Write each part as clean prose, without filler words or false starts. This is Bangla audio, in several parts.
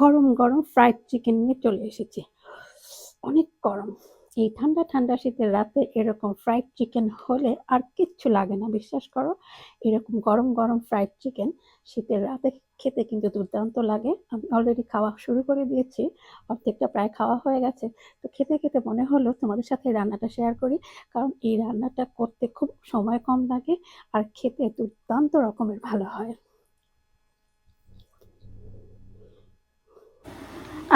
গরম গরম ফ্রাইড চিকেন নিয়ে চলে এসেছি। অনেক গরম। এই ঠান্ডা ঠান্ডা শীতের রাতে এরকম ফ্রাইড চিকেন হলে আর কিচ্ছু লাগে না, বিশ্বাস করো। এরকম গরম গরম ফ্রাইড চিকেন শীতের রাতে খেতে কিন্তু দুর্দান্ত লাগে। আমি অলরেডি খাওয়া শুরু করে দিয়েছি, অর্ধেকটা প্রায় খাওয়া হয়ে গেছে। তো খেতে খেতে মনে হলো তোমাদের সাথে রান্নাটা শেয়ার করি, কারণ এই রান্নাটা করতে খুব সময় কম লাগে আর খেতে দুর্দান্ত রকমের ভালো হয়।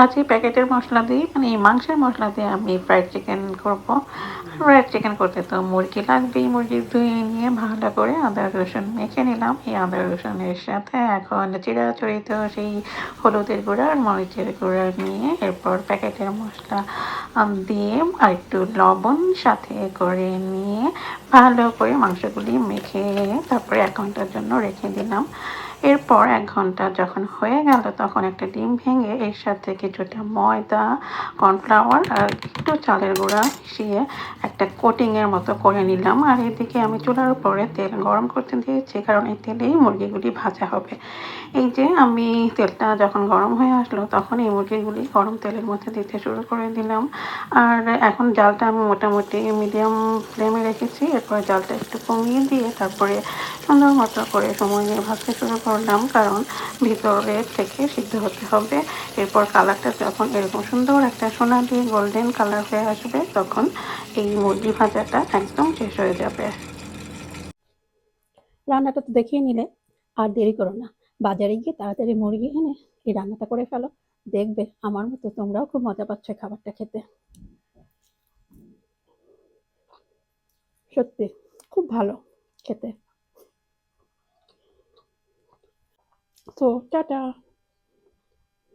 আজ এই প্যাকেটের মশলা দিয়ে মানে এই মাংসের মশলা দিয়ে আমি ফ্রাইড চিকেন করব। ফ্রাইড চিকেন করতে তো মুরগি লাগবেই। মুরগি ধুয়ে নিয়ে ভালো করে আদা রসুন মেখে নিলাম। এই আদা রসুনের সাথে এখন চিরাচরিত সেই হলুদের গুঁড়া আর মরিচের গুঁড়া নিয়ে এরপর প্যাকেটের মশলা দিয়ে আর একটু লবণ সাথে করে নিয়ে ভালো করে মাংসগুলি মেখে তারপরে 1 ঘন্টার জন্য রেখে দিলাম। এরপর 1 ঘন্টা যখন হয়ে গেল তখন একটা ডিম ভেঙে এর সাথে কিছুটা ময়দা, কর্নফ্লাওয়ার আর একটু চালের গুঁড়া মিশিয়ে একটা কোটিংয়ের মতো করে নিলাম। আর এদিকে আমি চুলার উপরে তেল গরম করতে দিয়েছি, কারণ এই তেলেই মুরগিগুলি ভাজা হবে। এই যে আমি তেলটা যখন গরম হয়ে আসলো তখন এই মুরগিগুলি গরম তেলের মধ্যে দিতে শুরু করে দিলাম। আর এখন জালটা আমি মোটামুটি মিডিয়াম ফ্লেমে রেখেছি। এরপর জালটা একটু কমিয়ে দিয়ে তারপরে সুন্দর মতো করে সময় নিয়ে ভাজতে শুরু করলাম, কারণ ভিতরে থেকে সিদ্ধ হতে হবে। এরপর কালারটা যখন এরকম সুন্দর একটা সোনালি গোল্ডেন কালার হয়ে আসবে তখন এই মুরগি ভাজাটা একদম শেষ হয়ে যাবে। রান্নাটা তো দেখিয়ে নিলে, আর দেরি করো না, বাজারে গিয়ে তাড়াতাড়ি মুরগি এনে এই রান্নাটা করে ফেলো। দেখবে আমার মতো তোমরাও খুব মজা পাচ্ছ এই খাবারটা খেতে। সত্যি খুব ভালো খেতে। তো টাটা।